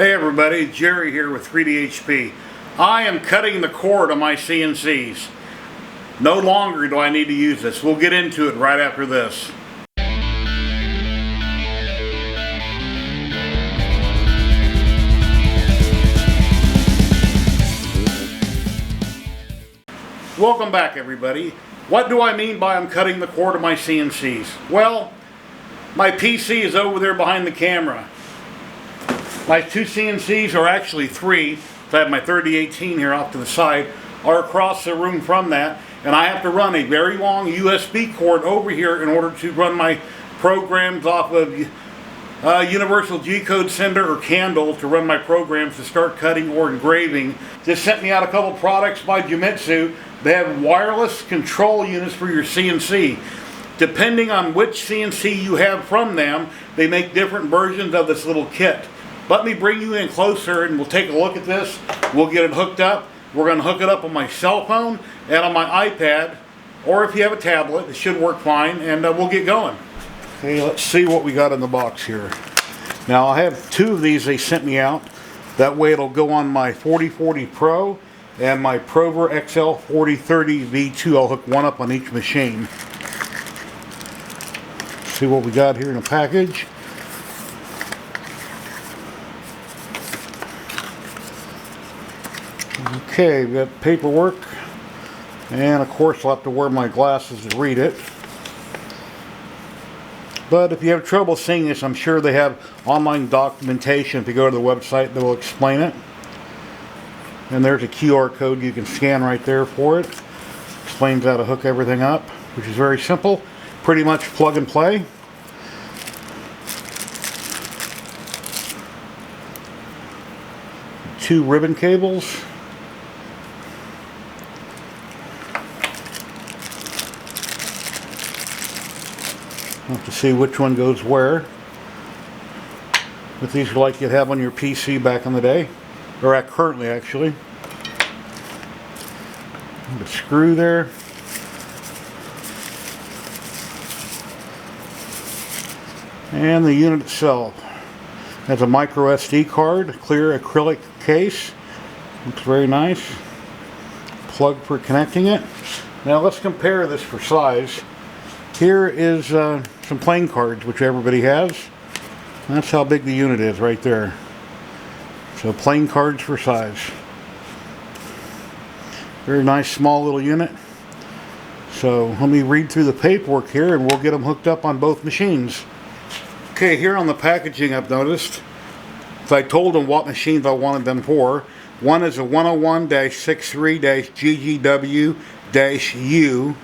Hey everybody, Jerry here with 3DHP. I am cutting the cord on my CNCs. No longer do I need to use this. We'll get into it right after this. Welcome back everybody. What do I mean by I'm cutting the cord of my CNCs? Well, my PC is over there behind the camera. My two CNCs, are actually three, I have my 3018 here off to the side, are across the room from that, and I have to run a very long USB cord over here in order to run my programs off of Universal G-Code Sender or Candle to run my programs to start cutting or engraving. Just sent me out a couple products by Genmitsu. They have wireless control units for your CNC. Depending on which CNC you have from them, they make different versions of this little kit. Let me bring you in closer and we'll take a look at this. We'll get it hooked up. We're going to hook it up on my cell phone and on my iPad, or if you have a tablet, it should work fine, and we'll get going. Okay, let's see what we got in the box here. Now I have two of these they sent me out. That way it'll go on my 4040 Pro and my PROVer XL4030 V2. I'll hook one up on each machine. See what we got here in the package. Okay, we've got paperwork, and of course I'll have to wear my glasses to read it. But if you have trouble seeing this, I'm sure they have online documentation. If you go to the website, they will explain it. And there's a QR code you can scan right there for it. Explains how to hook everything up, which is very simple. Pretty much plug and play. Two ribbon cables. Have to see which one goes where. But these are like you'd have on your PC back in the day, or currently actually. The screw there. And the unit itself has a micro SD card, clear acrylic case. Looks very nice. Plug for connecting it. Now let's compare this for size. Here is some playing cards, which everybody has. That's how big the unit is right there. So playing cards for size. Very nice small little unit. So let me read through the paperwork here and we'll get them hooked up on both machines. Okay, here on the packaging I've noticed, I told them what machines I wanted them for. One is a 101-63-GGW-U.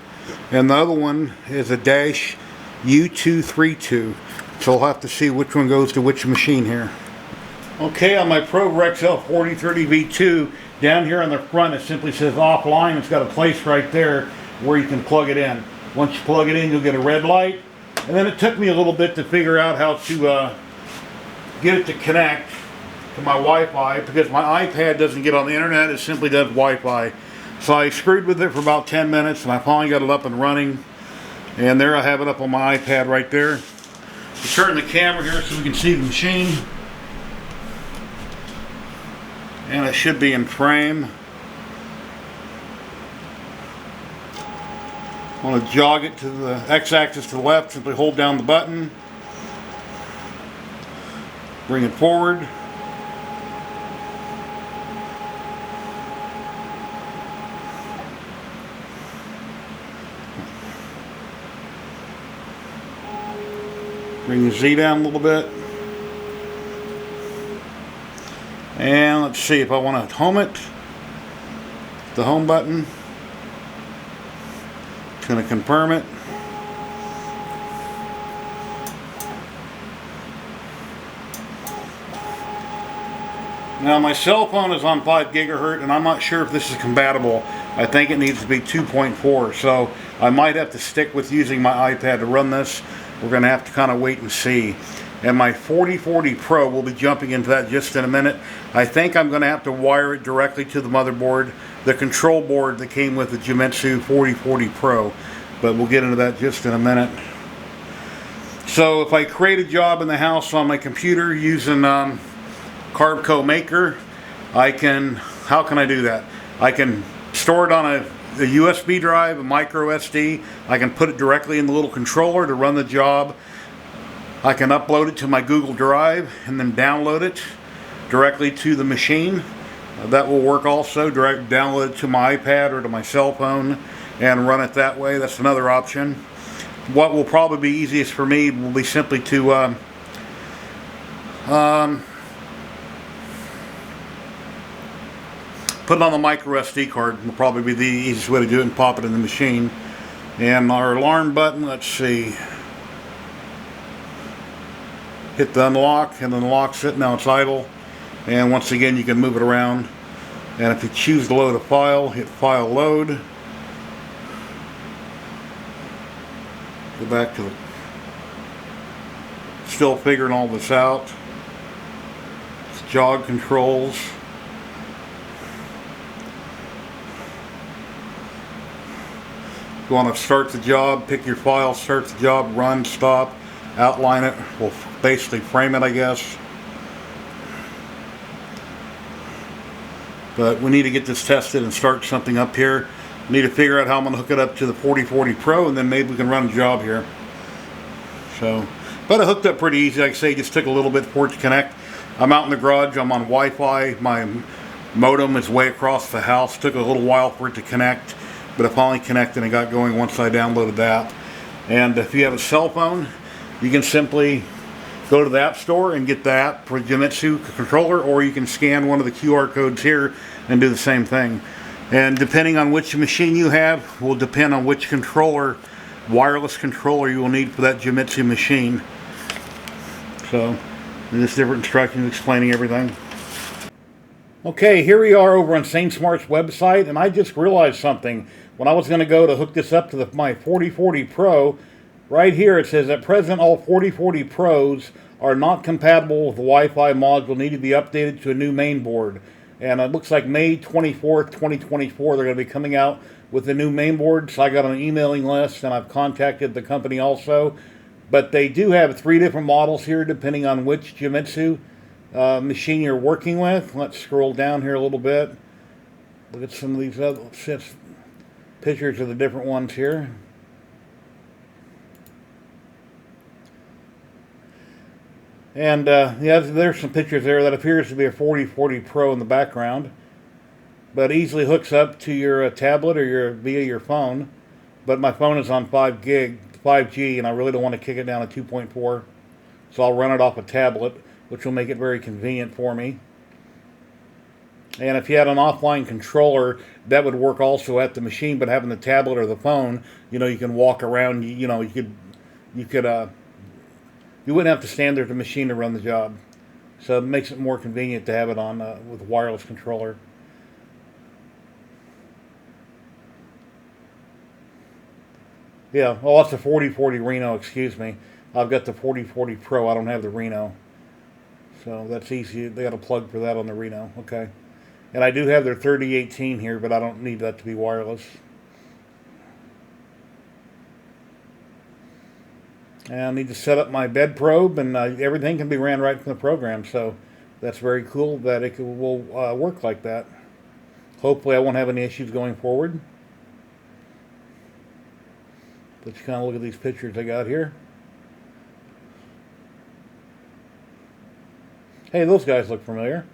And the other one is a -U232. So we'll have to see which one goes to which machine here. Okay, on my PROVer XL4030 V2, down here on the front it simply says offline. It's got a place right there where you can plug it in. Once you plug it in, you'll get a red light. And then it took me a little bit to figure out how to get it to connect to my Wi-Fi, because my iPad doesn't get on the internet, it simply does Wi-Fi. So I screwed with it for about 10 minutes and I finally got it up and running. And there I have it up on my iPad right there. I'll turn the camera here so we can see the machine. And it should be in frame. I want to jog it to the x-axis to the left, simply hold down the button. Bring it forward. Bring the Z down a little bit. And let's see if I want to home it. The home button. It's going to confirm it. Now my cell phone is on 5 gigahertz and I'm not sure if this is compatible. I think it needs to be 2.4, so I might have to stick with using my iPad to run this. We're going to have to kind of wait and see. And my 4040 Pro, we'll be jumping into that just in a minute. I think I'm going to have to wire it directly to the motherboard, the control board that came with the Genmitsu 4040 Pro. But we'll get into that just in a minute. So if I create a job in the house on my computer using Carbco maker, how can I do that? I can store it on a USB drive, a micro SD. I can put it directly in the little controller to run the job. I can upload it to my Google Drive and then download it directly to the machine. That will work also. Direct download it to my iPad or to my cell phone and run it that way. That's another option. What will probably be easiest for me will be simply to put it on the micro SD card. Will probably be the easiest way to do it, and pop it in the machine. And our alarm button, let's see. Hit the unlock and then locks it. Now it's idle. And once again, you can move it around. And if you choose to load a file, hit File Load. Go back to the... Still figuring all this out. It's jog controls. You want to start the job, pick your file, start the job, run, stop, outline it. We'll basically frame it, I guess. But we need to get this tested and start something up here. We need to figure out how I'm going to hook it up to the 4040 Pro, and then maybe we can run a job here. So, but I hooked up pretty easy. Like I say, it just took a little bit for it to connect. I'm out in the garage. I'm on Wi-Fi. My modem is way across the house. Took a little while for it to connect, but it finally connected and got going once I downloaded that. And if you have a cell phone, you can simply go to the App Store and get the app for Genmitsu controller, or you can scan one of the QR codes here and do the same thing. And depending on which machine you have will depend on which controller, wireless controller you will need for that Genmitsu machine. So there's different instructions explaining everything. Okay, here we are over on SaintSmart's website, and I just realized something. When I was going to go to hook this up to my 4040 Pro, right here it says at present all 4040 Pros are not compatible with the Wi-Fi module, need to be updated to a new main board. And it looks like May 24th, 2024, they're going to be coming out with a new main board. So I got on an emailing list, and I've contacted the company also. But they do have 3 different models here, depending on which Genmitsu machine you're working with. Let's scroll down here a little bit. Look at some of these other pictures of the different ones here. And yeah, there's some pictures there. That appears to be a 4040 Pro in the background, but easily hooks up to your tablet or via your phone. But my phone is on 5G, and I really don't want to kick it down to 2.4, so I'll run it off a tablet, which will make it very convenient for me. And if you had an offline controller, that would work also at the machine. But having the tablet or the phone, you know, you can walk around. You know, you wouldn't have to stand there at the machine to run the job. So it makes it more convenient to have it on with a wireless controller. Yeah, oh, that's the 4040 Reno, excuse me. I've got the 4040 Pro, I don't have the Reno. So that's easy, they got a plug for that on the Reno, okay. And I do have their 3018 here, but I don't need that to be wireless. And I need to set up my bed probe, and everything can be ran right from the program. So that's very cool that it will work like that. Hopefully I won't have any issues going forward. Let's kind of look at these pictures I got here. Hey, those guys look familiar.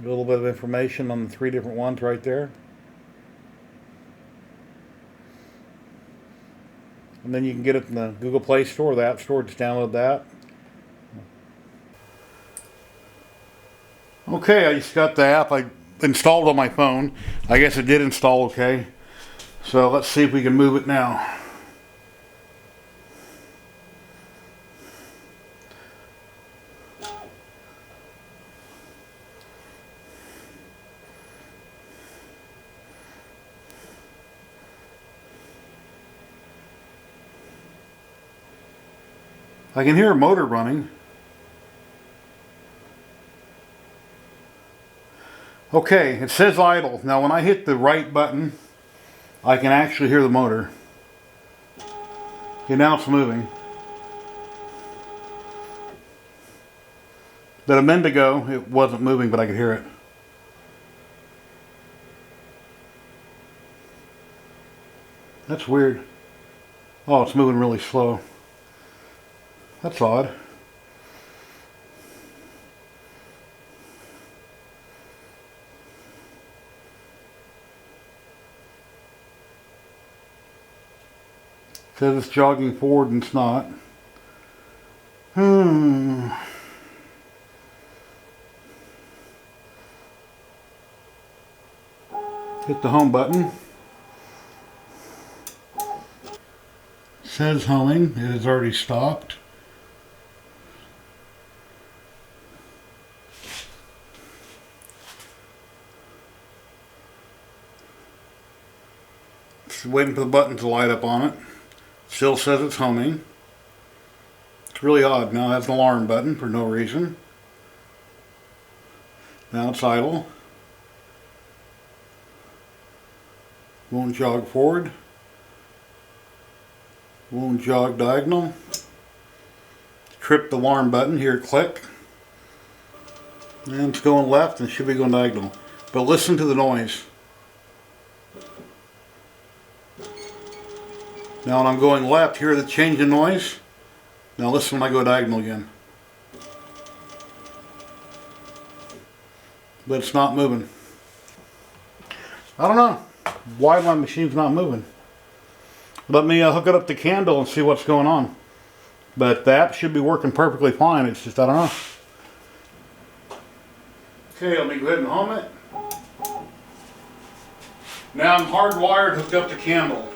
A little bit of information on the 3 different ones right there. And then you can get it in the Google Play Store, the App Store, just download that. Okay, I just got the app. I installed on my phone. I guess it did install okay. So let's see if we can move it now. I can hear a motor running. Okay, it says idle. Now when I hit the right button, I can actually hear the motor. Okay, now it's moving. But a minute ago, it wasn't moving, but I could hear it. That's weird. Oh, it's moving really slow. That's odd. It says it's jogging forward and it's not. Hit the home button. It says humming. It has already stopped. Just waiting for the button to light up on it. Still says it's humming. It's really odd. Now it has an alarm button for no reason. Now it's idle. Won't jog forward. Won't jog diagonal. Trip the alarm button. Here, click. And it's going left and should be going diagonal. But listen to the noise. Now when I'm going left, hear the change in noise. Now listen when I go diagonal again. But it's not moving. I don't know why my machine's not moving. Let me hook it up to Candle and see what's going on. But the app should be working perfectly fine. It's just, I don't know. Okay, let me go ahead and home it. Now I'm hardwired, hooked up to Candle.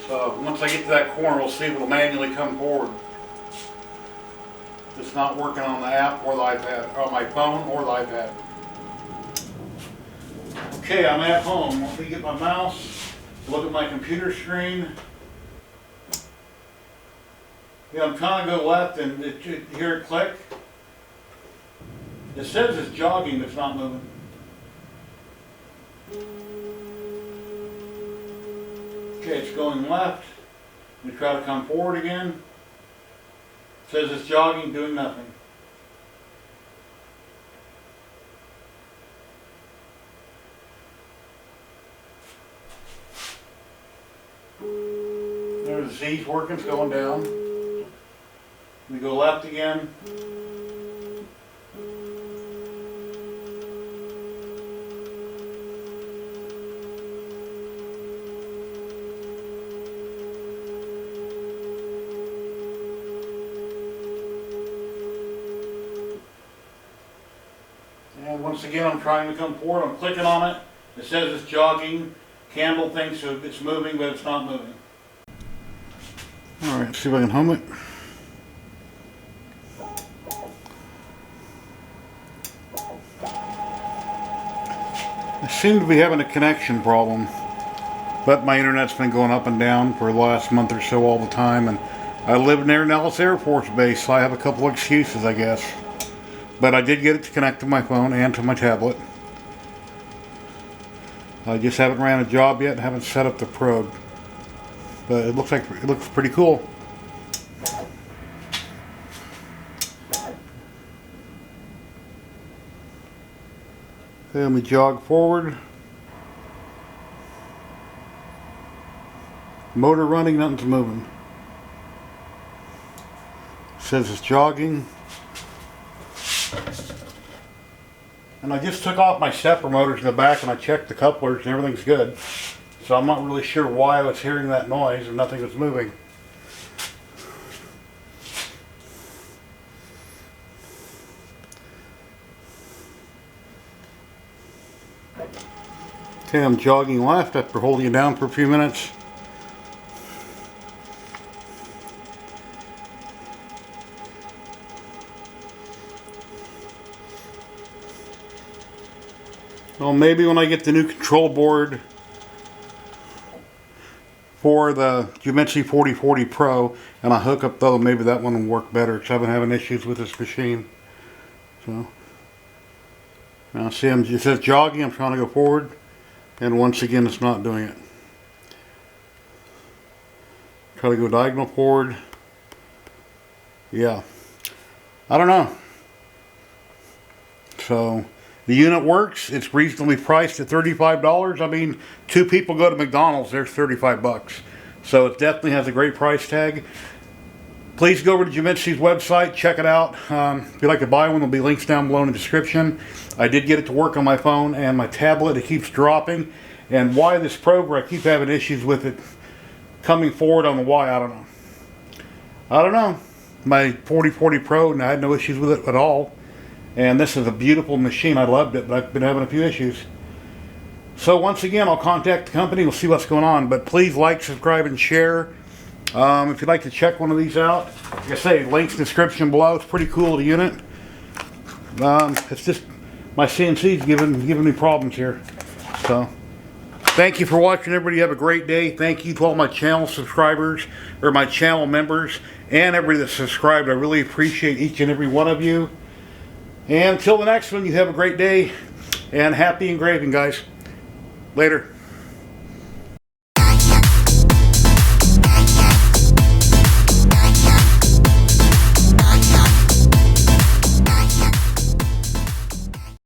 So once I get to that corner, we'll see if it'll manually come forward. It's not working on the app or the iPad, or my phone or the iPad. Okay, I'm at home. Let me get my mouse, look at my computer screen. Yeah, I'm trying to go left and hear it click. It says it's jogging, but it's not moving. Okay, it's going left. We try to come forward again. It says it's jogging, doing nothing. There's the Z's working, it's going down. We go left again. And once again, I'm trying to come forward. I'm clicking on it. It says it's jogging. Candle thinks it's moving, but it's not moving. All right, let's see if I can home it. I seem to be having a connection problem, but my internet's been going up and down for the last month or so all the time, and I live near Nellis Air Force Base, so I have a couple of excuses, I guess. But I did get it to connect to my phone and to my tablet. I just haven't ran a job yet, haven't set up the probe. But it looks pretty cool. Okay, let me jog forward. Motor running, nothing's moving. It says it's jogging. And I just took off my stepper motors in the back and I checked the couplers and everything's good. So I'm not really sure why I was hearing that noise and nothing was moving. Okay, I'm jogging left after holding it down for a few minutes. Well, maybe when I get the new control board for the Genmitsu 4040 Pro and I hook up though, maybe that one will work better because I've been having issues with this machine. So now see, it says jogging, I'm trying to go forward, and once again it's not doing it. Try to go diagonal forward. Yeah. I don't know. So the unit works. It's reasonably priced at $35. I mean, 2 people go to McDonald's, there's 35 bucks. So it definitely has a great price tag. Please go over to Genmitsu's website, check it out. If you'd like to buy one, there'll be links down below in the description. I did get it to work on my phone and my tablet. It keeps dropping. And why this PROVer, I keep having issues with it coming forward on the Y, I don't know. I don't know. My 4040 Pro, and I had no issues with it at all. And this is a beautiful machine. I loved it, but I've been having a few issues. So once again, I'll contact the company. We'll see what's going on. But please like, subscribe, and share. If you'd like to check one of these out, like I say, links in the description below. It's pretty cool, the unit. It's just my CNC's giving me problems here. So thank you for watching, everybody. Have a great day. Thank you to all my channel subscribers, or my channel members, and everybody that's subscribed. I really appreciate each and every one of you. And until the next one, you have a great day, and happy engraving, guys. Later.